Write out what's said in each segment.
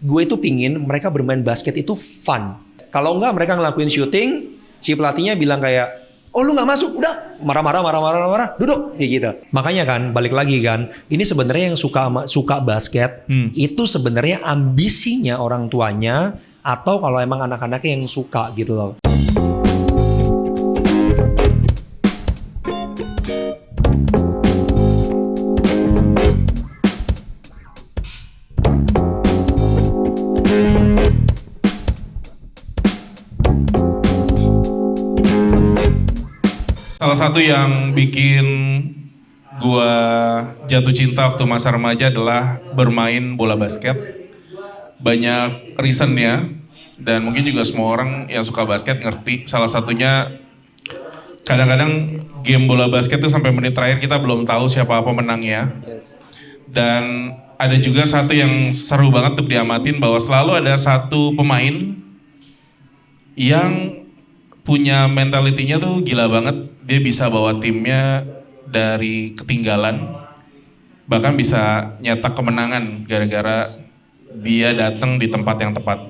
gue itu pingin mereka bermain basket itu fun. Kalau enggak mereka ngelakuin shooting, si pelatihnya bilang kayak, oh lu nggak masuk, udah marah, duduk kayak gitu. Makanya kan balik lagi kan, ini sebenarnya yang suka basket itu sebenarnya ambisinya orang tuanya atau kalau emang anak-anaknya yang suka gitu loh. Salah satu yang bikin gua jatuh cinta waktu masa remaja adalah bermain bola basket. Banyak reasonnya dan mungkin juga semua orang yang suka basket ngerti. Salah satunya kadang-kadang game bola basket tuh sampai menit terakhir kita belum tahu siapa pemenangnya. Dan ada juga satu yang seru banget untuk diamatin bahwa selalu ada satu pemain yang punya mentalitinya tuh gila banget. Dia bisa bawa timnya dari ketinggalan, bahkan bisa nyetak kemenangan gara-gara dia datang di tempat yang tepat.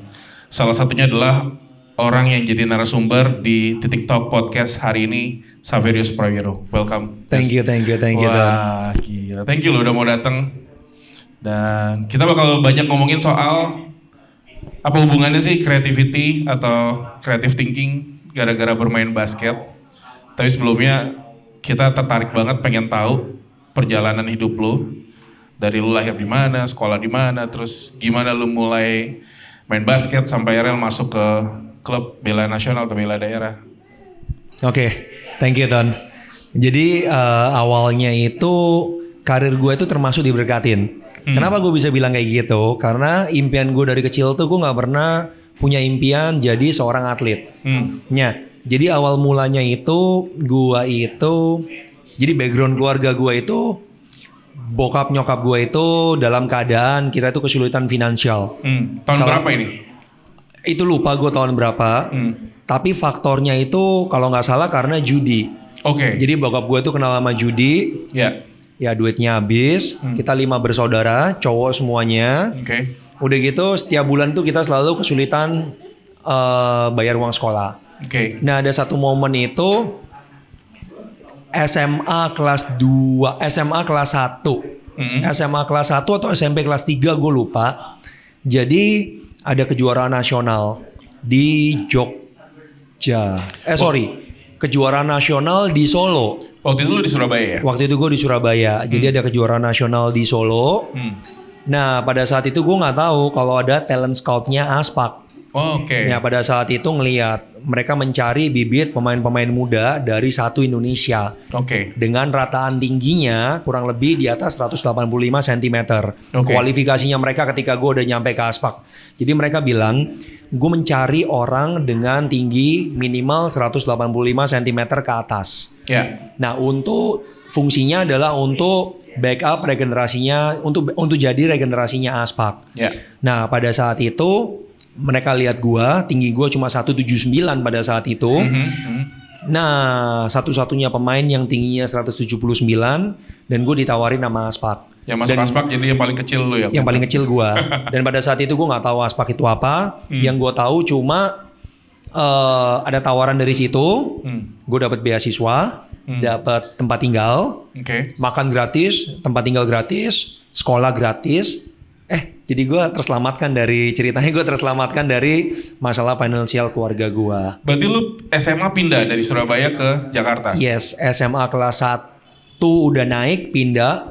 Salah satunya adalah orang yang jadi narasumber di Titik Talk Podcast hari ini, Saverius Prawiro. Welcome. Thank you. Wah, gila. Thank you lo udah mau datang. Dan kita bakal banyak ngomongin soal apa hubungannya sih creativity atau creative thinking gara-gara bermain basket. Tapi sebelumnya kita tertarik banget pengen tahu perjalanan hidup lu. Dari lu lahir di mana, sekolah di mana, terus gimana lu mulai main basket sampai akhirnya masuk ke klub bela nasional atau bela daerah. Oke, thank you Ton. Jadi awalnya itu karir gue itu termasuk diberkatin. Kenapa gue bisa bilang kayak gitu? Karena impian gue dari kecil tuh gue nggak pernah punya impian jadi seorang atlet. Jadi awal mulanya itu gua itu jadi background keluarga gua itu bokap nyokap gua itu dalam keadaan kita itu kesulitan finansial. Tahun berapa ini? Itu lupa gua tahun berapa. Tapi faktornya itu kalau nggak salah karena judi. Oke. Jadi bokap gua itu kenal sama judi. Ya duitnya habis. Kita 5 bersaudara, cowok semuanya. Udah gitu setiap bulan tuh kita selalu kesulitan bayar uang sekolah. Nah ada satu momen itu SMA kelas 2, SMA kelas 1 SMA kelas 1 atau SMP kelas 3 gue lupa. Jadi ada kejuaraan nasional di Jogja. Kejuaraan nasional di Solo. Waktu itu lu di Surabaya ya? Waktu itu gue di Surabaya. Jadi ada kejuaraan nasional di Solo. Nah pada saat itu gue gak tahu kalau ada talent scoutnya Aspak. Ya pada saat itu ngelihat mereka mencari bibit pemain-pemain muda dari satu Indonesia. Dengan rataan tingginya kurang lebih di atas 185 cm. Kualifikasinya mereka ketika gue udah nyampe ke Aspak. Jadi mereka bilang gue mencari orang dengan tinggi minimal 185 cm ke atas. Nah untuk fungsinya adalah untuk backup regenerasinya, untuk jadi regenerasinya Aspak. Nah pada saat itu mereka lihat gua, tinggi gua cuma 179 pada saat itu. Nah, satu-satunya pemain yang tingginya 179 dan gue ditawarin sama Aspak. Yang masuk Aspak jadi yang paling kecil lu ya? Yang paling kecil gua. Dan pada saat itu gua nggak tahu Aspak itu apa. Yang gua tahu cuma ada tawaran dari situ. Gue dapat beasiswa, dapat tempat tinggal, makan gratis, tempat tinggal gratis, sekolah gratis. Jadi gue terselamatkan dari masalah finansial keluarga gue. Berarti lu SMA pindah dari Surabaya ke Jakarta? Yes, SMA kelas 1 udah naik pindah.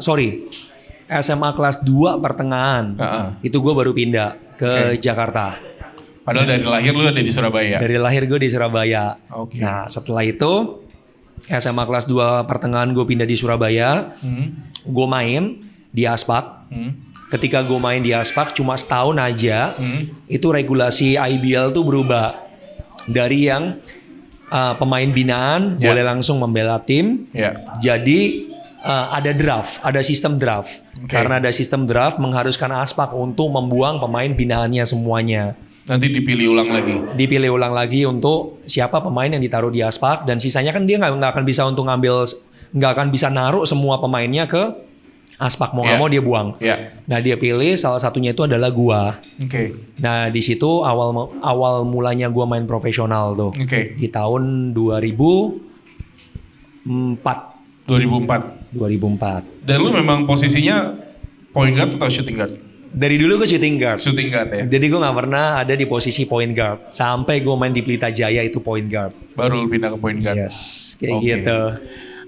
SMA kelas 2 pertengahan. Itu gue baru pindah ke Jakarta. Padahal dari lahir lu ada di Surabaya? Dari lahir gue di Surabaya. Nah setelah itu SMA kelas 2 pertengahan gue pindah di Surabaya. Gue main di Aspak. Ketika gue main di Aspak cuma setahun aja, itu regulasi IBL tuh berubah. Dari yang pemain binaan boleh langsung membela tim. Jadi ada draft, ada sistem draft. Karena ada sistem draft mengharuskan Aspak untuk membuang pemain binaannya semuanya. Nanti dipilih ulang lagi untuk siapa pemain yang ditaruh di Aspak. Dan sisanya kan dia nggak akan bisa naruh semua pemainnya ke Aspak mau nggak mau dia buang. Nah dia pilih salah satunya itu adalah gua. Nah di situ awal mulanya gua main profesional tuh. Di tahun 2004. Dan lu memang posisinya point guard atau shooting guard? Dari dulu gue shooting guard. Shooting guard ya? Jadi gue gak pernah ada di posisi point guard. Sampai gue main di Pelita Jaya itu point guard. Baru pindah ke point guard? Yes, kayak gitu.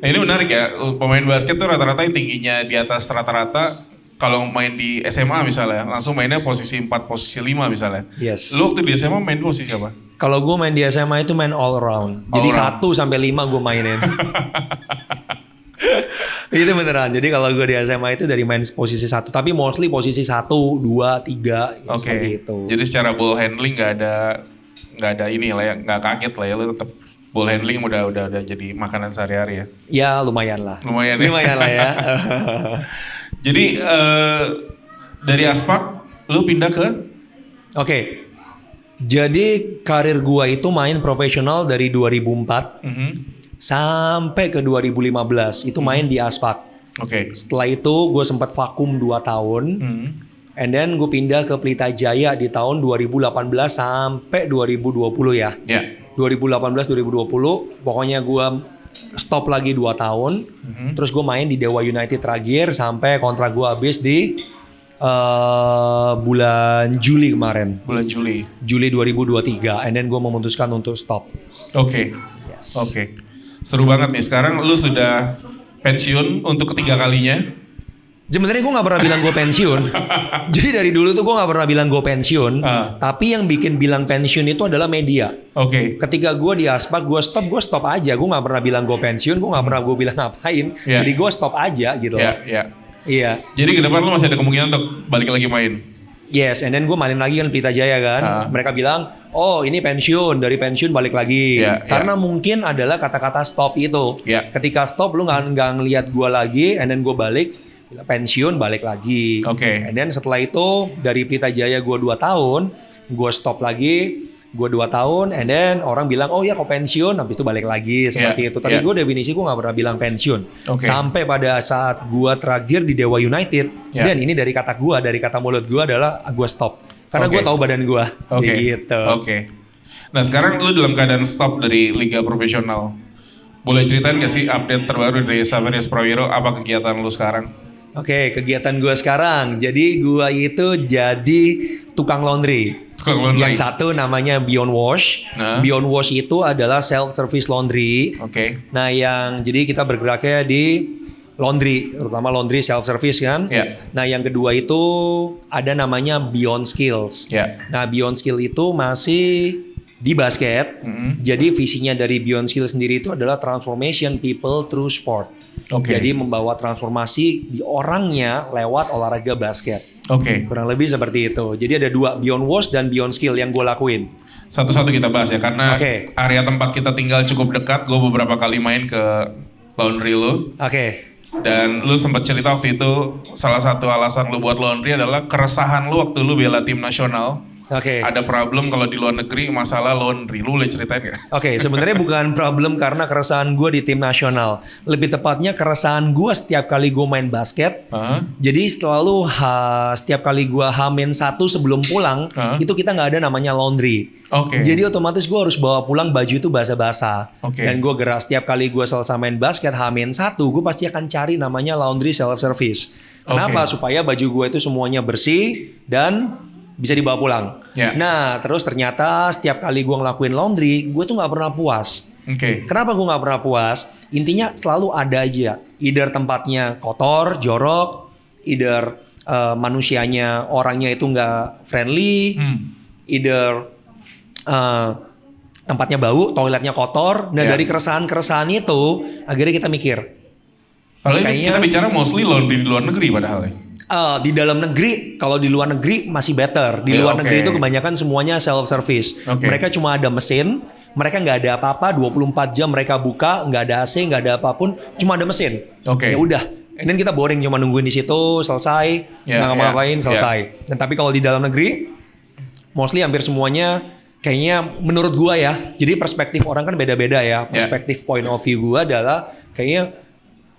Nah ini menarik ya, pemain basket tuh rata-rata yang tingginya di atas rata-rata. Kalau main di SMA misalnya, langsung mainnya posisi 4, posisi 5 misalnya. Yes. Lu waktu di SMA main posisi apa? Kalau gue main di SMA itu main all around. Jadi 1 sampai 5 gue mainin. Itu beneran. Jadi kalau gue di SMA itu dari main posisi 1, tapi mostly posisi 1, 2, 3 seperti itu. Jadi secara ball handling nggak ada ini lah ya, nggak kaget lah ya, lu tetap ball handling udah jadi makanan sehari-hari ya. Ya lumayan lah. Lumayan lah ya. Jadi dari Aspak lu pindah ke? Oke. Jadi karir gua itu main profesional dari 2004. Sampai ke 2015 itu main di Aspak. Setelah itu gue sempat vakum 2 tahun. And then gue pindah ke Pelita Jaya di tahun 2018 sampai 2020 ya. 2018-2020 pokoknya gue stop lagi 2 tahun. Terus gue main di Dewa United terakhir sampai kontrak gue habis di bulan Juli kemarin. Juli 2023. And then gue memutuskan untuk stop. Seru banget nih, sekarang lu sudah pensiun untuk ketiga kalinya. Sebenarnya gue gak pernah bilang gue pensiun. Jadi dari dulu tuh gue gak pernah bilang gue pensiun. Tapi yang bikin bilang pensiun itu adalah media. Ketika gue di Aspak, gue stop aja. Gue gak pernah bilang gue pensiun, gue gak pernah gue bilang ngapain. Jadi gue stop aja gitu. Iya. Jadi ke depan lu masih ada kemungkinan untuk balik lagi main? Yes, and then gue main lagi kan Pelita Jaya kan. Mereka bilang, oh ini pensiun, dari pensiun balik lagi. Karena mungkin adalah kata-kata stop itu. Ketika stop lu nggak ngelihat gue lagi, and then gue balik, pensiun balik lagi. And then setelah itu dari Pelita Jaya gue 2 tahun, gue stop lagi. Gue 2 tahun, and then orang bilang, oh ya kok pensiun, habis itu balik lagi seperti itu. Tapi gue definisi gue gak pernah bilang pensiun. Sampai pada saat gue terakhir di Dewa United, dan ini dari kata mulut gue adalah gue stop. Karena gue tahu badan gue, gitu. Nah sekarang lu dalam keadaan stop dari liga profesional. Boleh ceritain gak sih update terbaru dari Xaverius Prawiro, apa kegiatan lu sekarang? Kegiatan gue sekarang, jadi gue itu jadi tukang laundry. Yang satu namanya Beyond Wash. Beyond Wash itu adalah self-service laundry. Nah jadi kita bergeraknya di laundry, terutama laundry self-service kan. Nah yang kedua itu ada namanya Beyond Skills. Nah Beyond Skill itu masih di basket. Jadi visinya dari Beyond Skill sendiri itu adalah transformation people through sport. Jadi membawa transformasi di orangnya lewat olahraga basket. Kurang lebih seperti itu. Jadi ada 2, Beyond Wash dan Beyond Skill yang gue lakuin. Satu-satu kita bahas ya, karena area tempat kita tinggal cukup dekat. Gue beberapa kali main ke laundry lu. Dan lu sempat cerita waktu itu salah satu alasan lu buat laundry adalah keresahan lu waktu lu bela tim nasional. Ada problem kalau di luar negeri masalah laundry. Lu boleh ceritain gak? Sebenarnya bukan problem karena keresahan gue di tim nasional. Lebih tepatnya keresahan gue setiap kali gue main basket. Jadi selalu setiap kali gue H-1 sebelum pulang, itu kita nggak ada namanya laundry. Jadi otomatis gue harus bawa pulang baju itu basah-basah. Dan gue gerak setiap kali gue selesai main basket H-1, gue pasti akan cari namanya laundry self-service. Kenapa? Supaya baju gue itu semuanya bersih dan bisa dibawa pulang. Nah, terus ternyata setiap kali gue ngelakuin laundry, gue tuh nggak pernah puas. Kenapa gue nggak pernah puas? Intinya selalu ada aja. Either tempatnya kotor, jorok, either manusianya, orangnya itu nggak friendly, either tempatnya bau, toiletnya kotor. Nah dari keresahan-keresahan itu, akhirnya kita mikir. Kalau kita bicara mostly laundry di luar negeri padahal ya. Di dalam negeri, kalau di luar negeri masih better. Di luar negeri itu kebanyakan semuanya self-service. Mereka cuma ada mesin, mereka nggak ada apa-apa, 24 jam mereka buka, nggak ada AC, nggak ada apapun, cuma ada mesin. Ya udah, dan kita boring cuma nungguin di situ, selesai, nggak ngapa-ngapain, selesai. Dan tapi kalau di dalam negeri, mostly hampir semuanya kayaknya menurut gua ya, jadi perspektif orang kan beda-beda ya. Perspektif point of view gua adalah kayaknya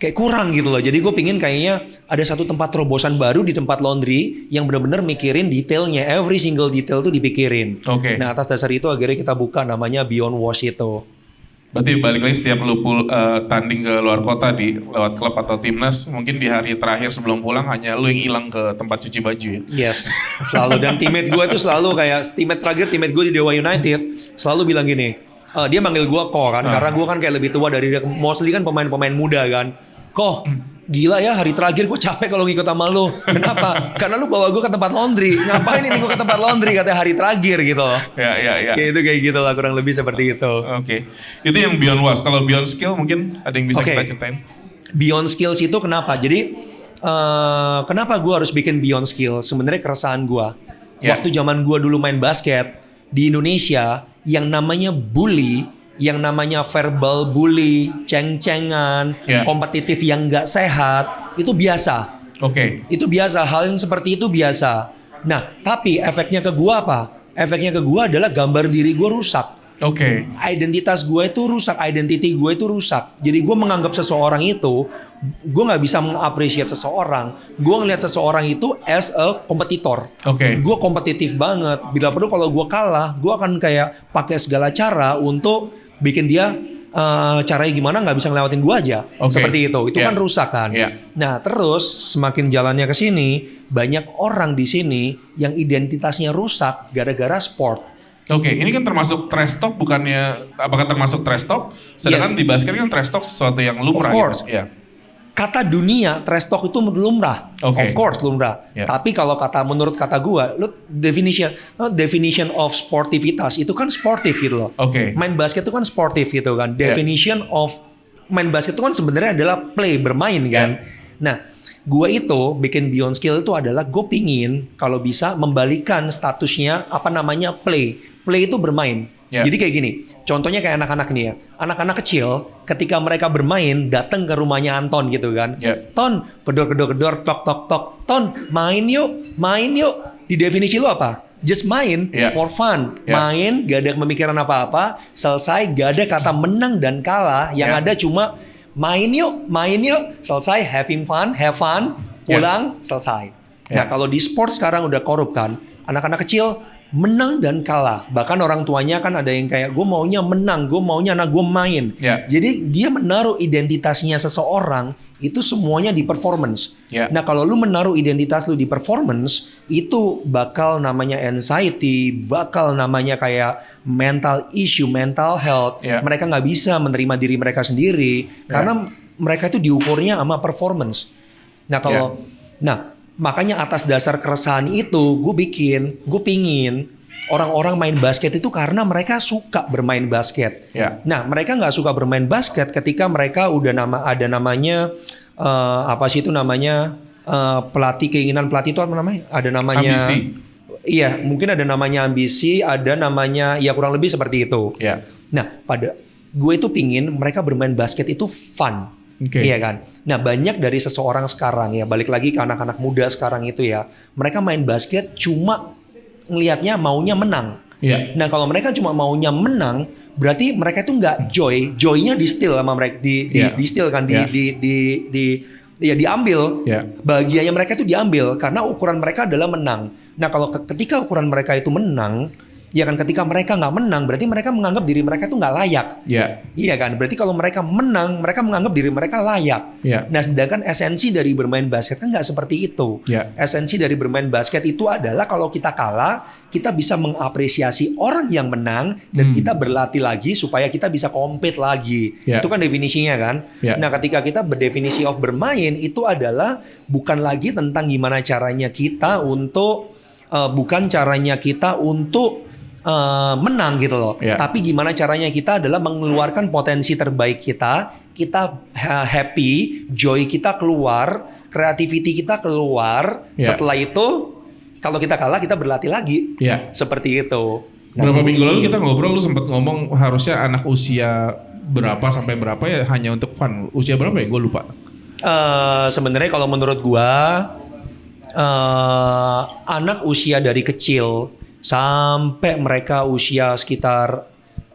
kayak kurang gitu loh. Jadi gue pingin kayaknya ada satu tempat terobosan baru di tempat laundry yang benar-benar mikirin detailnya, every single detail tuh dipikirin. Nah atas dasar itu akhirnya kita buka namanya Beyond Wash itu. Berarti balik lagi setiap lu tanding ke luar kota lewat klub atau timnas, mungkin di hari terakhir sebelum pulang hanya lu yang hilang ke tempat cuci baju ya? Yes, selalu. Dan teammate gue itu selalu kayak teammate gue di Dewa United selalu bilang gini, dia manggil gue Ko kan, karena gue kan kayak lebih tua dari dia, mostly kan pemain-pemain muda kan. Ko, gila ya hari terakhir gue capek kalau ngikut sama lu. Kenapa? Karena lu bawa gue ke tempat laundry. Ngapain ini gue ke tempat laundry katanya hari terakhir gitu. Ya. Kayak gitu lah, kurang lebih seperti itu. Oke. Itu yang Beyond Was. Kalau Beyond Skill mungkin ada yang bisa kita ceritain? Beyond Skills itu kenapa? Jadi kenapa gue harus bikin Beyond Skill? Sebenarnya keresahan gue. Waktu zaman gue dulu main basket di Indonesia, yang namanya bully, yang namanya verbal bully, ceng-cengan, kompetitif yang nggak sehat, itu biasa. Itu biasa, hal yang seperti itu biasa. Nah, tapi efeknya ke gua apa? Efeknya ke gua adalah gambar diri gua rusak. Identitas gue itu rusak, identity gue itu rusak. Jadi gue menganggap seseorang itu, gue nggak bisa mengapresiasi seseorang. Gue ngelihat seseorang itu as a kompetitor. Gue kompetitif banget. Bila perlu kalau gue kalah, gue akan kayak pakai segala cara untuk bikin dia caranya gimana nggak bisa ngelewatin gue aja. Seperti itu kan rusak kan. Nah terus semakin jalannya ke sini, banyak orang di sini yang identitasnya rusak gara-gara sport. Ini kan termasuk trash talk, bukannya apakah termasuk trash talk? Sedangkan di basket kan trash talk sesuatu yang lumrah. Of course. Gitu. Kata dunia trash talk itu lumrah. Of course lumrah. Tapi kalau menurut kata gua, lu definition of sportivitas itu kan sportif gitu loh. Main basket itu kan sportif gitu kan. Definition of main basket itu kan sebenarnya adalah play, bermain kan. Nah, gue itu bikin Beyond Skill itu adalah gue pingin kalau bisa membalikan statusnya play. Play itu bermain. Jadi kayak gini, contohnya kayak anak-anak nih ya. Anak-anak kecil ketika mereka bermain datang ke rumahnya Anton gitu kan. Ton, gedor, tok. Ton, main yuk. Di definisi lu apa? Just main, for fun. Main, gak ada pemikiran apa-apa. Selesai, gak ada kata menang dan kalah. Yang ada cuma main yuk, selesai, have fun, pulang, selesai. Nah kalau di sport sekarang udah korup kan, anak-anak kecil menang dan kalah. Bahkan orang tuanya kan ada yang kayak gue maunya menang, gue maunya anak gue main. Jadi dia menaruh identitasnya seseorang itu semuanya di performance. Nah kalau lu menaruh identitas lu di performance, itu bakal namanya anxiety, bakal namanya kayak mental issue, mental health. Mereka nggak bisa menerima diri mereka sendiri karena mereka itu diukurnya sama performance. Nah kalau makanya atas dasar keresahan itu gue pingin orang-orang main basket itu karena mereka suka bermain basket. Nah mereka nggak suka bermain basket ketika mereka udah ada namanya pelatih, keinginan pelatih itu apa namanya? Ada namanya ambisi. Iya, mungkin ada namanya ambisi, ada namanya ya kurang lebih seperti itu. Nah pada gue itu pingin mereka bermain basket itu fun. Iya kan. Nah banyak dari seseorang sekarang ya, balik lagi ke anak-anak muda sekarang itu ya, mereka main basket cuma ngelihatnya maunya menang. Nah kalau mereka cuma maunya menang, berarti mereka itu nggak joy-nya di steal sama mereka, di steal kan, diambil. Bahagianya mereka itu diambil karena ukuran mereka adalah menang. Nah kalau ketika ukuran mereka itu menang, ya kan, ketika mereka nggak menang berarti mereka menganggap diri mereka itu nggak layak. Iya kan, berarti kalau mereka menang mereka menganggap diri mereka layak. Nah sedangkan esensi dari bermain basket kan nggak seperti itu. Esensi dari bermain basket itu adalah kalau kita kalah kita bisa mengapresiasi orang yang menang dan kita berlatih lagi supaya kita bisa compete lagi. Itu kan definisinya kan. Nah ketika kita berdefinisi of bermain itu adalah bukan lagi tentang gimana caranya kita untuk menang gitu loh. Tapi gimana caranya kita adalah mengeluarkan potensi terbaik kita happy, joy kita keluar, creativity kita keluar. Setelah itu kalau kita kalah kita berlatih lagi. Seperti itu. Berapa minggu lalu kita ngobrol, lu sempat ngomong harusnya anak usia berapa sampai berapa ya hanya untuk fun. Usia berapa ya? Gue lupa. Sebenarnya kalau menurut gua anak usia dari kecil sampai mereka usia sekitar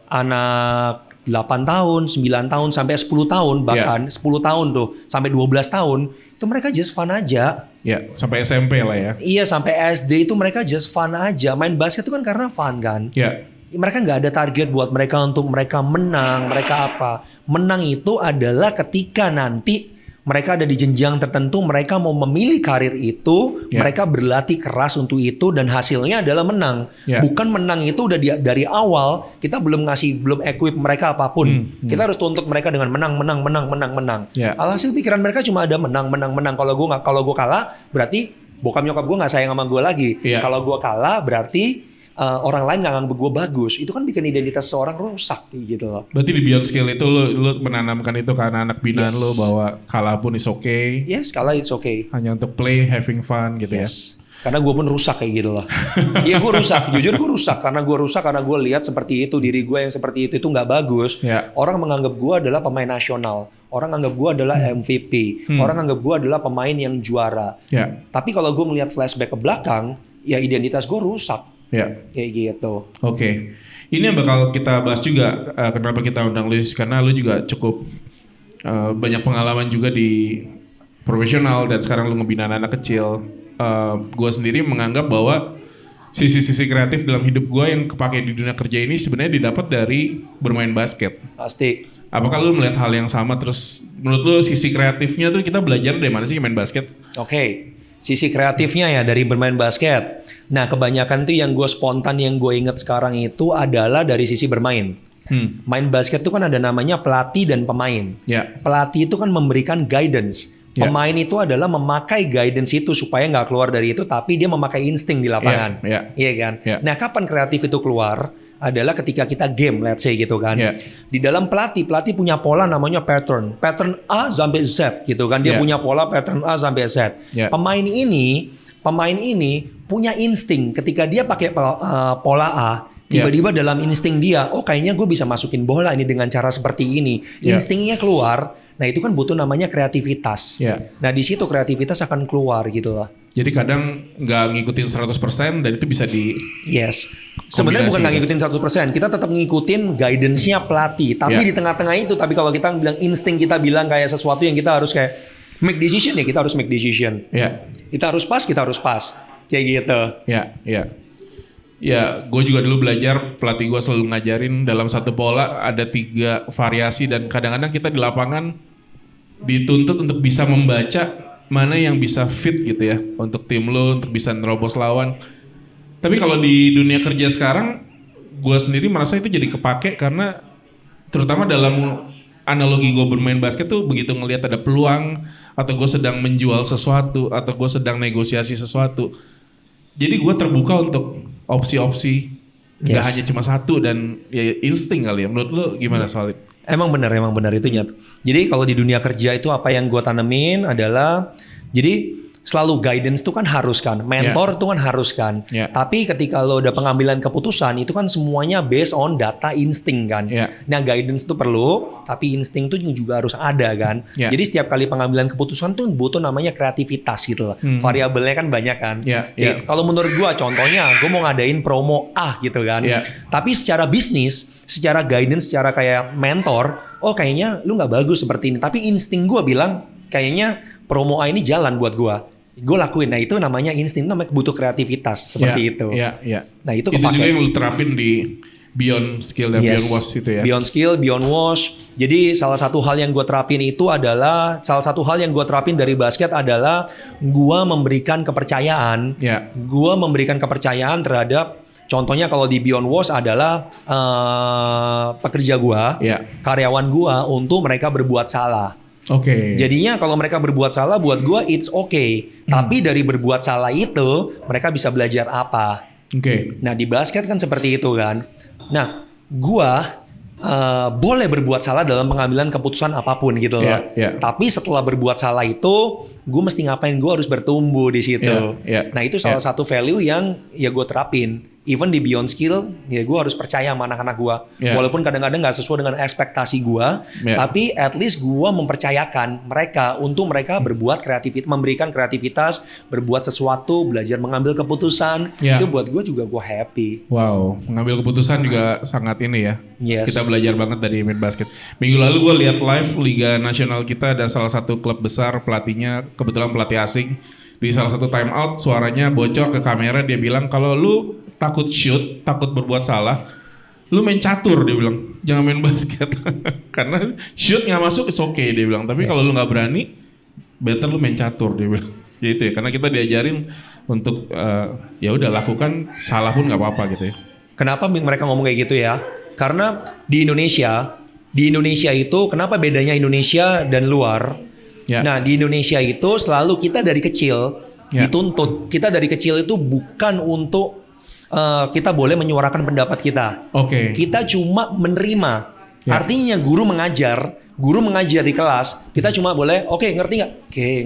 anak 8 tahun, 9 tahun, sampai 10 tahun, bahkan 10 tahun tuh, sampai 12 tahun, itu mereka just fun aja. Ya, sampai SMP lah ya. Iya, sampai SD itu mereka just fun aja. Main basket itu kan karena fun kan. Ya. Mereka nggak ada target buat mereka untuk mereka menang, mereka apa. Menang itu adalah ketika nanti mereka ada di jenjang tertentu, mereka mau memilih karir itu, mereka berlatih keras untuk itu dan hasilnya adalah menang. Bukan menang itu udah dari awal, kita belum equip mereka apapun. Kita harus tuntut mereka dengan menang. Alhasil pikiran mereka cuma ada menang. Kalau gue kalah, berarti bokap nyokap gue nggak sayang sama gue lagi. Kalau gue kalah, berarti orang lain nggak nganggep gue bagus. Itu kan bikin identitas seorang rusak gitu loh. Berarti di Beyond Skill itu lu menanamkan itu ke anak-anak binaan lu bahwa kalah pun is okay. Yes, kalah it's okay. Hanya untuk play, having fun gitu ya. Karena gue pun rusak kayak gitu loh. Iya gue rusak, jujur gue rusak. Karena gue lihat seperti itu, diri gue yang seperti itu nggak bagus. Orang menganggap gue adalah pemain nasional. Orang anggap gue adalah MVP. Orang anggap gue adalah pemain yang juara. Tapi kalau gue melihat flashback ke belakang, ya identitas gue rusak. Kayak gitu. Oke. Ini yang bakal kita bahas juga, kenapa kita undang Luis, karena lu juga cukup banyak pengalaman juga di profesional dan sekarang lu ngebina anak kecil. Gue sendiri menganggap bahwa sisi-sisi kreatif dalam hidup gue yang kepake di dunia kerja ini sebenarnya didapat dari bermain basket. Pasti. Apakah lu melihat hal yang sama? Terus menurut lu sisi kreatifnya tuh kita belajar dari mana sih main basket? Oke. Sisi kreatifnya ya dari bermain basket. Nah kebanyakan tuh yang gue spontan yang gue inget sekarang itu adalah dari sisi bermain. Main basket itu kan ada namanya pelatih dan pemain. Pelatih itu kan memberikan guidance. Pemain itu adalah memakai guidance itu supaya nggak keluar dari itu, tapi dia memakai insting di lapangan. Iya kan? Nah kapan kreatif itu keluar? Adalah ketika kita game, let's say gitu kan. Di dalam pelatih punya pola namanya pattern A sampai Z gitu kan. Dia punya pola pattern A sampai Z. Pemain ini punya insting ketika dia pakai pola A. Tiba-tiba dalam insting dia, oh kayaknya gue bisa masukin bola ini dengan cara seperti ini. Instingnya keluar. Nah itu kan butuh namanya kreativitas. Nah di situ kreativitas akan keluar gitu lah. Jadi kadang nggak ngikutin 100% dan itu bisa di... Yes. Sebenarnya bukan nggak ngikutin 100%. Kita tetap ngikutin guidance-nya pelatih. Tapi di tengah-tengah itu, tapi kalau kita bilang insting kita bilang kayak sesuatu yang kita harus kayak make decision ya kita harus make decision. Kita harus pas. Kayak gitu. Ya, gue juga dulu belajar, pelatih gue selalu ngajarin dalam satu pola ada 3 variasi dan kadang-kadang kita di lapangan dituntut untuk bisa membaca mana yang bisa fit gitu ya untuk tim lo, untuk bisa nerobos lawan. Tapi kalau di dunia kerja sekarang, gue sendiri merasa itu jadi kepake karena terutama dalam analogi gue bermain basket tuh begitu ngelihat ada peluang atau gue sedang menjual sesuatu atau gue sedang negosiasi sesuatu. Jadi gue terbuka untuk opsi-opsi, nggak hanya cuma satu dan ya insting kali ya. Menurut lo gimana soal itu? Emang benar itu nyat. Jadi kalau di dunia kerja itu apa yang gue tanemin adalah, jadi selalu guidance itu kan harus kan, mentor itu kan harus kan. Tapi ketika lo udah pengambilan keputusan itu kan semuanya based on data insting kan. Nah guidance itu perlu, tapi insting itu juga harus ada kan. Jadi setiap kali pengambilan keputusan tuh butuh namanya kreativitas gitu loh. Variabelnya kan banyak kan. Kalau menurut gue contohnya, gue mau ngadain promo A gitu kan. Tapi secara bisnis, secara guidance, secara kayak mentor, oh kayaknya lu nggak bagus seperti ini. Tapi insting gue bilang kayaknya promo A ini jalan buat gue. Gue lakuin. Nah itu namanya insting, namanya butuh kreativitas seperti itu. Nah itu kepake. Itu juga yang lu terapin di Beyond Skill dan Beyond Wash itu ya. Beyond Skill, Beyond Wash. Jadi salah satu hal yang gue terapin dari basket adalah gue memberikan kepercayaan. Gue memberikan kepercayaan terhadap, contohnya kalau di Beyond Wash adalah pekerja gue, karyawan gue untuk mereka berbuat salah. Jadinya kalau mereka berbuat salah buat gue it's okay. Tapi dari berbuat salah itu mereka bisa belajar apa. Nah di basket kan seperti itu kan. Nah gue boleh berbuat salah dalam pengambilan keputusan apapun gitu loh. Tapi setelah berbuat salah itu gue mesti ngapain? Gue harus bertumbuh di situ. Nah itu salah satu value yang ya gue terapin. even di beyond skill, ya gue harus percaya sama anak-anak gue. Walaupun kadang-kadang nggak sesuai dengan ekspektasi gue, tapi at least gue mempercayakan mereka untuk mereka berbuat kreativitas, memberikan kreativitas, berbuat sesuatu, belajar mengambil keputusan. Itu buat gue juga gue happy. Wow, mengambil keputusan juga sangat ini ya. Yes. Kita belajar banget dari main basket. Minggu lalu gue lihat live Liga Nasional kita, ada salah satu klub besar, pelatihnya kebetulan pelatih asing. Di salah satu time out suaranya bocor ke kamera, dia bilang kalau lu takut shoot, takut berbuat salah, lu main catur, dia bilang, jangan main basket. Karena shoot nggak masuk is okay, dia bilang, tapi kalau lu nggak berani, better lu main catur, dia bilang. Ya itu ya, karena kita diajarin untuk ya udah lakukan, salah pun nggak apa-apa gitu ya. Kenapa mereka ngomong kayak gitu ya? Karena di Indonesia itu kenapa bedanya Indonesia dan luar? Nah, di Indonesia itu selalu kita dari kecil dituntut. Kita dari kecil itu bukan untuk kita boleh menyuarakan pendapat kita. Kita cuma menerima. Artinya guru mengajar di kelas, kita cuma boleh, ngerti nggak?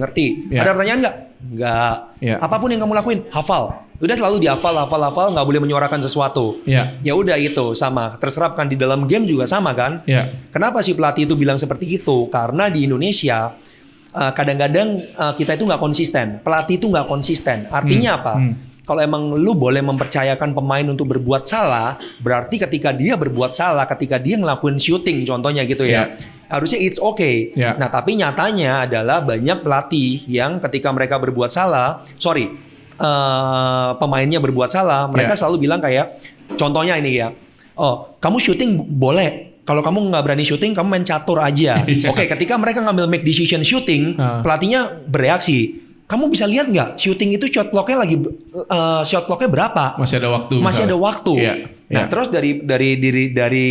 Ngerti. Ada pertanyaan nggak? Nggak. Apapun yang kamu lakuin, hafal. Udah selalu dihafal, nggak boleh menyuarakan sesuatu. Ya udah itu sama. Terserapkan di dalam game juga sama kan? Kenapa si pelatih itu bilang seperti itu? Karena di Indonesia kadang-kadang kita itu nggak konsisten. Pelatih itu nggak konsisten. Artinya apa? Kalau emang lu boleh mempercayakan pemain untuk berbuat salah, berarti ketika dia berbuat salah, ketika dia ngelakuin shooting contohnya gitu ya, harusnya it's okay. Nah tapi nyatanya adalah banyak pelatih yang ketika mereka berbuat salah, pemainnya berbuat salah, mereka selalu bilang kayak, contohnya ini ya, kamu shooting boleh, kalau kamu nggak berani shooting, kamu main catur aja. Ketika mereka ngambil make decision shooting, pelatihnya bereaksi. Kamu bisa lihat nggak shooting itu shot clocknya berapa? Masih ada waktu. Ada waktu. Nah terus dari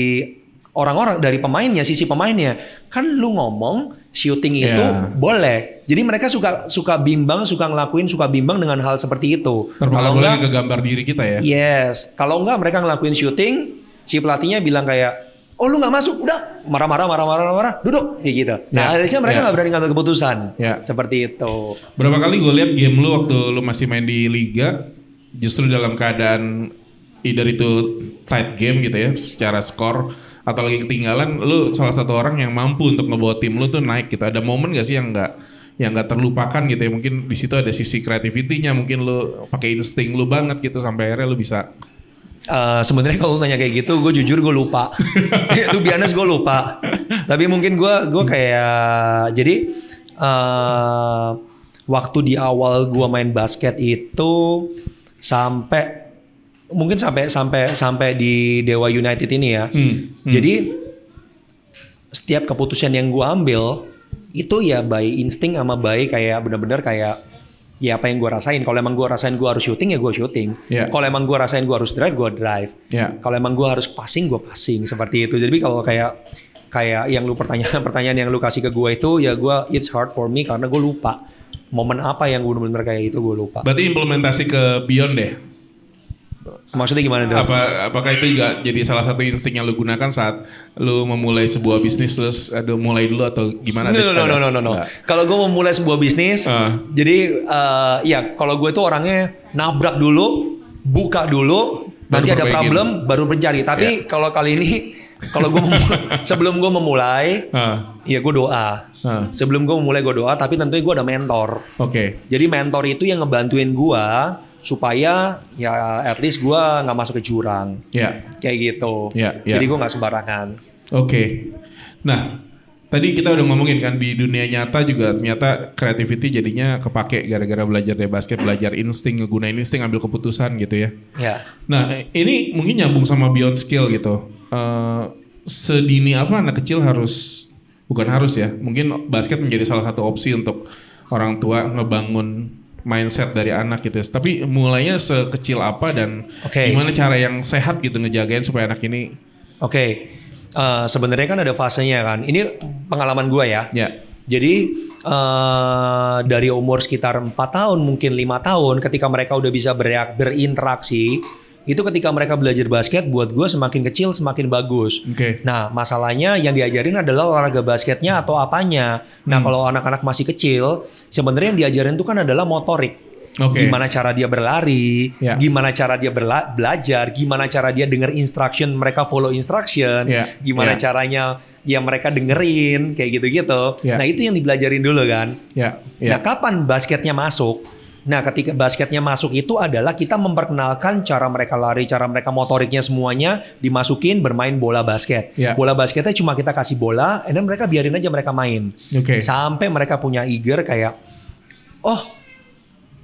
orang-orang, dari pemainnya, sisi pemainnya, kan lu ngomong shooting itu boleh. Jadi mereka suka bimbang, suka bimbang dengan hal seperti itu. Kalau enggak ke gambar diri kita ya. Yes. Kalau enggak mereka ngelakuin shooting, si pelatihnya bilang kayak, oh lu nggak masuk, udah marah, duduk, kayak gitu. Nah akhirnya mereka nggak berani ngambil keputusan, seperti itu. Berapa kali gue lihat game lu waktu lu masih main di liga, justru dalam keadaan either itu tight game gitu ya, secara skor atau lagi ketinggalan, lu salah satu orang yang mampu untuk ngebawa tim lu tuh naik gitu. Ada momen gak sih yang nggak terlupakan gitu ya? Mungkin di situ ada sisi creativity-nya, mungkin lu pakai insting lu banget gitu sampai akhirnya lu bisa. Sebenarnya kalau lu nanya kayak gitu, gue jujur gue lupa. To be honest gue lupa. Tapi mungkin gue kayak jadi waktu di awal gue main basket itu sampai di Dewa United ini ya. Jadi setiap keputusan yang gue ambil itu ya by insting sama by kayak benar-benar kayak ya apa yang gue rasain. Kalau emang gue rasain gue harus shooting, ya gue shooting. Kalau emang gue rasain gue harus drive, gue drive. Kalau emang gue harus passing, gue passing. Seperti itu. Jadi kalau kayak yang lu pertanyaan yang lu kasih ke gue itu, ya gue it's hard for me karena gue lupa. Momen apa yang gue bener-bener kayak itu gue lupa. Berarti implementasi ke Beyond deh. Maksudnya gimana tuh? Apakah itu juga jadi salah satu insting yang lu gunakan saat lu memulai sebuah bisnis terus mulai dulu atau gimana? No. Kalau gue memulai sebuah bisnis, jadi ya kalau gue itu orangnya nabrak dulu, buka dulu, nanti ada problem baru mencari. Tapi kalau kali ini, kalau gue sebelum gue memulai, ya gue doa. Sebelum gue memulai gue doa, tapi tentunya gue ada mentor. Jadi mentor itu yang ngebantuin gue supaya ya at least gue nggak masuk ke jurang, kayak gitu. Jadi gue nggak sembarangan. Nah, tadi kita udah ngomongin kan di dunia nyata juga ternyata creativity jadinya kepake gara-gara belajar dari basket, belajar insting, ngegunain insting, ambil keputusan gitu ya. Nah, ini mungkin nyambung sama beyond skill gitu. Sedini apa anak kecil bukan harus ya, mungkin basket menjadi salah satu opsi untuk orang tua ngebangun mindset dari anak gitu. Tapi mulainya sekecil apa dan gimana cara yang sehat gitu ngejagain supaya anak ini. Sebenarnya kan ada fasenya kan. Ini pengalaman gue ya. Jadi dari umur sekitar 4 tahun mungkin 5 tahun ketika mereka udah bisa berinteraksi, itu ketika mereka belajar basket buat gue semakin kecil semakin bagus. Nah masalahnya yang diajarin adalah olahraga basketnya atau apanya. Nah kalau anak-anak masih kecil sebenarnya yang diajarin itu kan adalah motorik. Gimana cara dia berlari, gimana cara dia belajar, gimana cara dia denger instruction, mereka follow instruction, gimana caranya ya mereka dengerin kayak gitu-gitu. Nah itu yang dibelajarin dulu kan. Nah kapan basketnya masuk? Nah ketika basketnya masuk itu adalah kita memperkenalkan cara mereka lari, cara mereka motoriknya semuanya dimasukin bermain bola basket. Bola basketnya cuma kita kasih bola, dan mereka biarin aja mereka main. Sampai mereka punya eager kayak, oh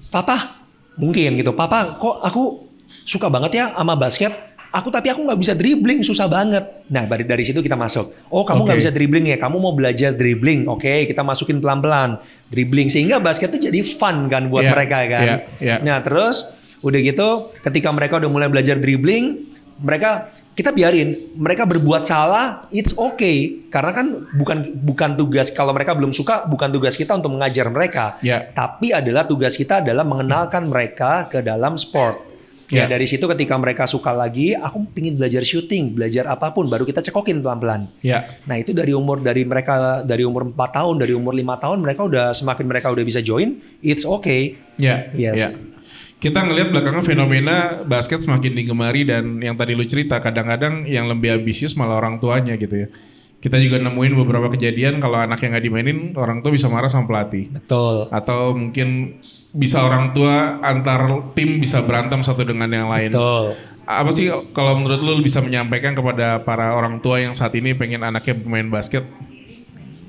Papa, mungkin gitu. Papa, kok aku suka banget ya sama basket. Tapi aku nggak bisa dribbling, susah banget. Nah, dari situ kita masuk. Oh, kamu nggak bisa dribbling ya? Kamu mau belajar dribbling? Oke, kita masukin pelan-pelan dribbling sehingga basket itu jadi fun kan buat mereka kan. Nah, terus udah gitu, ketika mereka udah mulai belajar dribbling, kita biarin mereka berbuat salah, it's okay, karena kan bukan tugas, kalau mereka belum suka bukan tugas kita untuk mengajar mereka, tapi adalah tugas kita adalah mengenalkan mereka ke dalam sport. Dari situ ketika mereka suka lagi, aku pingin belajar shooting, belajar apapun, baru kita cekokin pelan-pelan. Nah itu dari umur 4 tahun, dari umur 5 tahun semakin mereka udah bisa join, it's okay. Kita ngelihat belakangan fenomena basket semakin digemari, dan yang tadi lu cerita kadang-kadang yang lebih ambisius malah orang tuanya gitu ya. Kita juga nemuin beberapa kejadian kalau anak yang nggak dimainin, orang tua bisa marah sama pelatih. Betul. Atau mungkin bisa orang tua antar tim bisa berantem satu dengan yang lain. Betul. Apa sih kalau menurut lu bisa menyampaikan kepada para orang tua yang saat ini pengen anaknya bermain basket?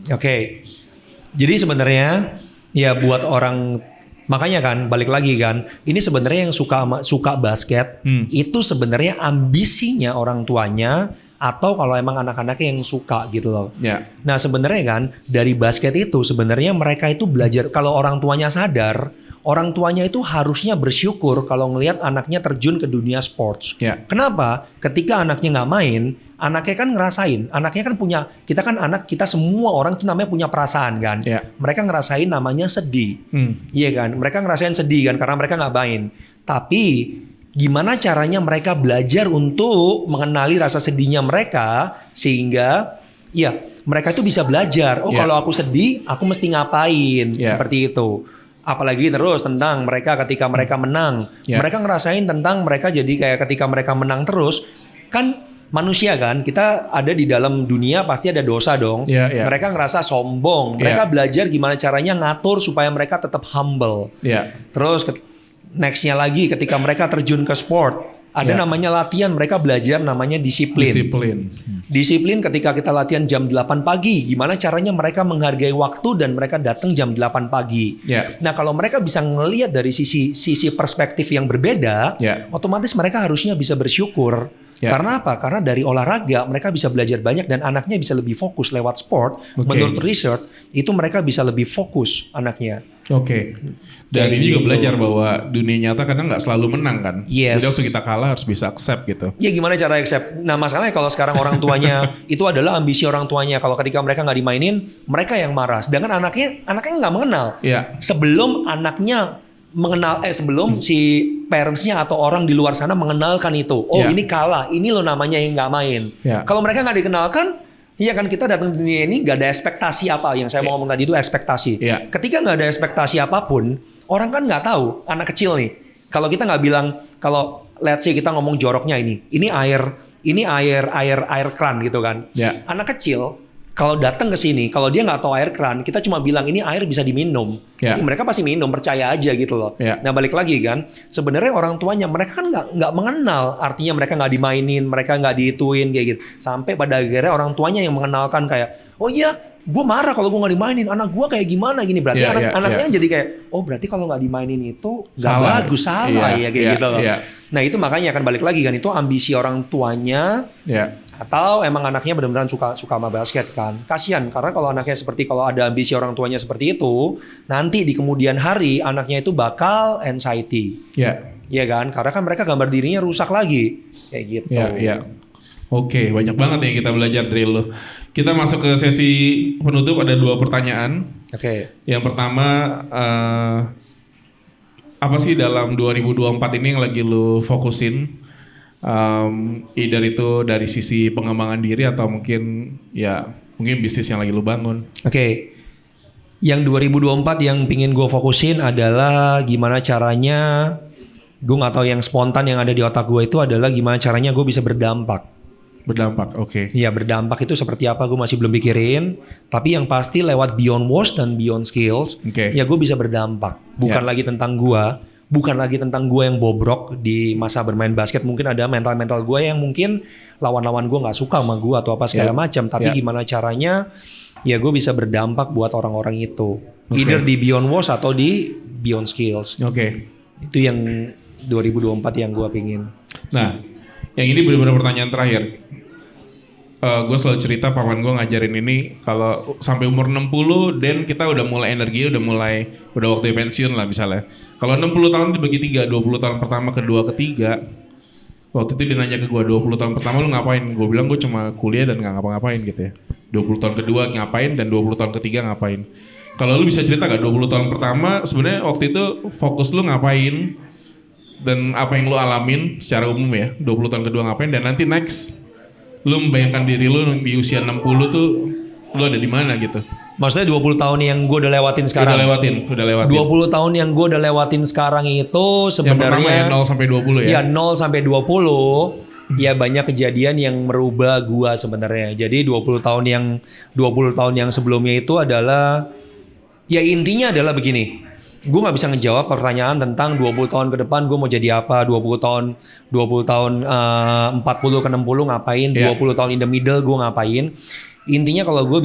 Oke. Jadi sebenarnya ya buat orang, makanya kan balik lagi kan, ini sebenarnya yang suka basket itu sebenarnya ambisinya orang tuanya, atau kalau emang anak-anaknya yang suka gitu loh. Nah sebenarnya kan dari basket itu sebenarnya mereka itu belajar, kalau orang tuanya sadar, orang tuanya itu harusnya bersyukur kalau ngelihat anaknya terjun ke dunia sports. Kenapa? Ketika anaknya nggak main, anaknya kan ngerasain, anaknya kan punya, kita semua orang itu namanya punya perasaan kan. Mereka ngerasain namanya sedih. Iya kan? Mereka ngerasain sedih kan karena mereka nggak main. Tapi gimana caranya mereka belajar untuk mengenali rasa sedihnya mereka sehingga ya mereka itu bisa belajar. Kalau aku sedih, aku mesti ngapain? Seperti itu. Apalagi terus tentang mereka ketika mereka menang. Mereka ngerasain tentang mereka jadi kayak ketika mereka menang terus. Kan manusia kan, kita ada di dalam dunia pasti ada dosa dong. Mereka ngerasa sombong. Mereka belajar gimana caranya ngatur supaya mereka tetap humble. Terus nextnya lagi ketika mereka terjun ke sport. Ada namanya latihan, mereka belajar namanya disiplin. Disiplin ketika kita latihan jam 8 pagi, gimana caranya mereka menghargai waktu dan mereka datang jam 8 pagi. Nah kalau mereka bisa ngelihat dari sisi perspektif yang berbeda, otomatis mereka harusnya bisa bersyukur. Karena apa? Karena dari olahraga mereka bisa belajar banyak dan anaknya bisa lebih fokus lewat sport. Menurut research itu mereka bisa lebih fokus anaknya. Dan ini juga belajar bahwa dunia nyata kadang nggak selalu menang kan. Jadi waktu kita kalah harus bisa accept gitu. Ya gimana cara accept? Nah masalahnya kalau sekarang orang tuanya itu adalah ambisi orang tuanya. Kalau ketika mereka nggak dimainin, mereka yang marah. Sedangkan anaknya nggak mengenal. Sebelum anaknya mengenal, sebelum si parentsnya atau orang di luar sana mengenalkan itu. Ini kalah, ini lo namanya yang nggak main. Kalau mereka nggak dikenalkan, iya kan kita datang di dunia ini nggak ada ekspektasi apa. Yang saya mau ngomong tadi itu ekspektasi. Ketika nggak ada ekspektasi apapun, orang kan nggak tahu, anak kecil nih. Kalau kita nggak bilang, kalau let's say kita ngomong joroknya ini air kran gitu kan. Anak kecil kalau datang ke sini, kalau dia nggak tahu air kran, kita cuma bilang ini air bisa diminum. Mereka pasti minum, percaya aja gitu loh. Nah balik lagi kan, sebenarnya orang tuanya mereka kan nggak mengenal, artinya mereka nggak dimainin, mereka nggak diituin kayak gitu. Sampai pada akhirnya orang tuanya yang mengenalkan kayak, oh iya, gue marah kalau gue nggak dimainin, anak gue kayak gimana gini. Berarti anaknya jadi kayak, oh berarti kalau nggak dimainin itu nggak bagus, salah ya kayak gitu loh. Nah itu makanya akan balik lagi kan, itu ambisi orang tuanya. Atau emang anaknya benar-benar suka sama basket kan. Kasian karena kalau anaknya kalau ada ambisi orang tuanya seperti itu, nanti di kemudian hari anaknya itu bakal anxiety. Iya kan? Karena kan mereka gambar dirinya rusak lagi. Kayak gitu. Oke, banyak banget yang kita belajar dari lo. Kita masuk ke sesi penutup, ada 2 pertanyaan. Yang pertama, apa sih dalam 2024 ini yang lagi lo fokusin? Either itu dari sisi pengembangan diri atau mungkin bisnis yang lagi lu bangun. Yang 2024 yang pingin gue fokusin adalah gimana caranya, gue nggak tahu yang spontan yang ada di otak gue itu adalah gimana caranya gue bisa berdampak. Berdampak, oke. Iya, berdampak itu seperti apa gue masih belum pikirin. Tapi yang pasti lewat beyond words dan beyond skills, ya gue bisa berdampak. Bukan lagi tentang gue, bukan lagi tentang gue yang bobrok di masa bermain basket. Mungkin ada mental-mental gue yang mungkin lawan-lawan gue nggak suka sama gue atau apa segala macam. Tapi gimana caranya, ya gue bisa berdampak buat orang-orang itu. Either di beyond words atau di beyond skills. Itu yang 2024 yang gue pingin. Nah, yang ini benar-benar pertanyaan terakhir. Gue selalu cerita paman gue ngajarin ini kalau sampai umur 60 dan kita udah mulai energi, udah waktu pensiun lah misalnya. Kalau 60 tahun dibagi 3, 20 tahun pertama, kedua, ketiga. Waktu itu dia nanya ke gue, 20 tahun pertama lu ngapain? Gue bilang gue cuma kuliah dan gak ngapa-ngapain gitu ya. 20 tahun kedua ngapain dan 20 tahun ketiga ngapain. Kalau lu bisa cerita gak 20 tahun pertama sebenarnya waktu itu fokus lu ngapain dan apa yang lu alamin secara umum ya. 20 tahun kedua ngapain dan nanti next lu membayangkan diri lu di usia 60 tuh lu ada di mana gitu. Maksudnya 20 tahun yang gue udah lewatin sekarang? Udah lewatin. 20 tahun yang gue udah lewatin sekarang itu sebenarnya... Yang pertama ya 0 sampai 20 ya? Iya 0 sampai 20. Ya banyak kejadian yang merubah gue sebenarnya. Jadi 20 tahun yang sebelumnya itu adalah... Ya intinya adalah begini. Gue gak bisa ngejawab pertanyaan tentang 20 tahun ke depan gue mau jadi apa, 20 tahun 40 ke 60 ngapain, 20 tahun in the middle gue ngapain. Intinya kalau gue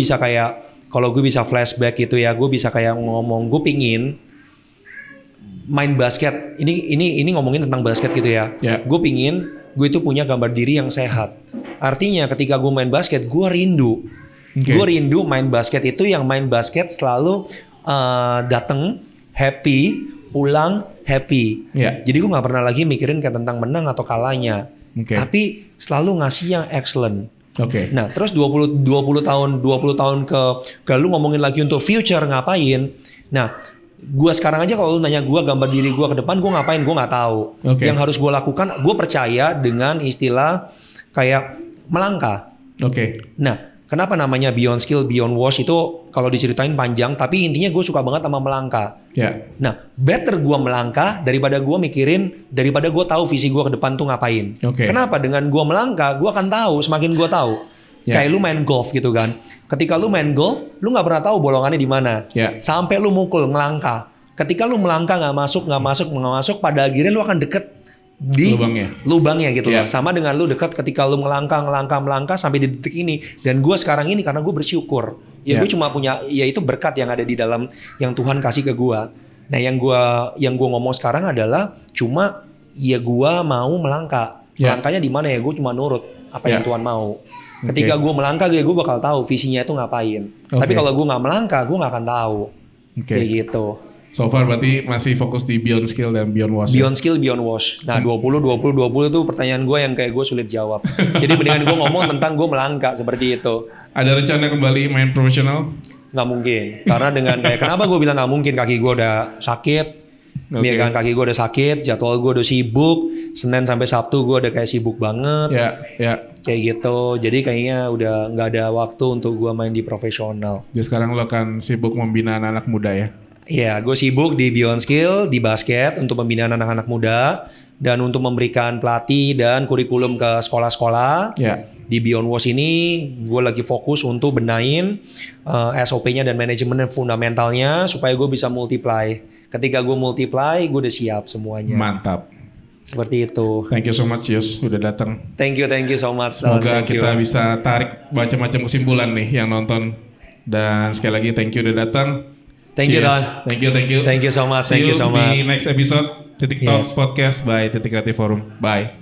bisa flashback gitu ya, gue bisa kayak ngomong, gue pingin main basket. Ini ngomongin tentang basket gitu ya. Gue pingin gue itu punya gambar diri yang sehat. Artinya ketika gue main basket, gue rindu. Gue rindu main basket itu yang main basket selalu dateng happy, pulang happy. Jadi gue nggak pernah lagi mikirin kayak tentang menang atau kalahnya. Tapi selalu ngasih yang excellent. Nah, terus 20 tahun ke lu ngomongin lagi untuk future ngapain? Nah, gue sekarang aja kalau lu nanya gue gambar diri gue ke depan gue ngapain, gue nggak tahu. Yang harus gue lakukan, gue percaya dengan istilah kayak melangkah. Nah, kenapa namanya beyond skill, beyond wash itu kalau diceritain panjang, tapi intinya gue suka banget sama melangkah. Nah, better gue melangkah daripada gue mikirin, daripada gue tahu visi gue ke depan tuh ngapain. Kenapa? Dengan gue melangkah, gue akan tahu, semakin gue tahu. Kayak lu main golf gitu kan. Ketika lu main golf, lu nggak pernah tahu bolongannya di mana. Sampai lu mukul, melangkah. Ketika lu melangkah nggak masuk, pada akhirnya lu akan deket di lubangnya gitu loh. Sama dengan lu dekat ketika lu melangkah sampai di detik ini. Dan gue sekarang ini karena gue bersyukur. Gue cuma punya, ya itu berkat yang ada di dalam yang Tuhan kasih ke gue. Nah yang gue ngomong sekarang adalah cuma ya gue mau melangkah. Melangkahnya di mana ya? Gue cuma nurut apa yang Tuhan mau. Ketika gue melangkah, gue bakal tahu visinya itu ngapain. Tapi kalau gue nggak melangkah, gue nggak akan tahu. Kayak gitu. So far berarti masih fokus di beyond skill dan beyond wash. Beyond skill, beyond wash. Nah 20 itu pertanyaan gue yang kayak gue sulit jawab. Jadi mendingan gue ngomong tentang gue melangkah seperti itu. Ada rencana kembali main profesional? Nggak mungkin. Karena dengan kayak kenapa gue bilang nggak mungkin, kaki gue udah sakit. Ya kan, kaki gue udah sakit, jadwal gue udah sibuk. Senin sampai Sabtu gue udah kayak sibuk banget. Kayak gitu. Jadi kayaknya udah nggak ada waktu untuk gue main di profesional. Jadi sekarang lo akan sibuk membina anak-anak muda ya? Iya, gue sibuk di Beyond Skill, di basket untuk pembinaan anak-anak muda dan untuk memberikan pelatih dan kurikulum ke sekolah-sekolah. Di Beyond Wash ini gue lagi fokus untuk benahin SOP-nya dan manajemen fundamentalnya supaya gue bisa multiply. Ketika gue multiply, gue udah siap semuanya. Mantap. Seperti itu. Thank you so much Yus, udah datang. Thank you so much. Semoga kita bisa tarik macam-macam kesimpulan nih yang nonton. Dan sekali lagi thank you udah datang. Thank you Don. Thank you. Thank you so much. See you di next episode Titik Talk Podcast by Titik Kreatif Forum. Bye.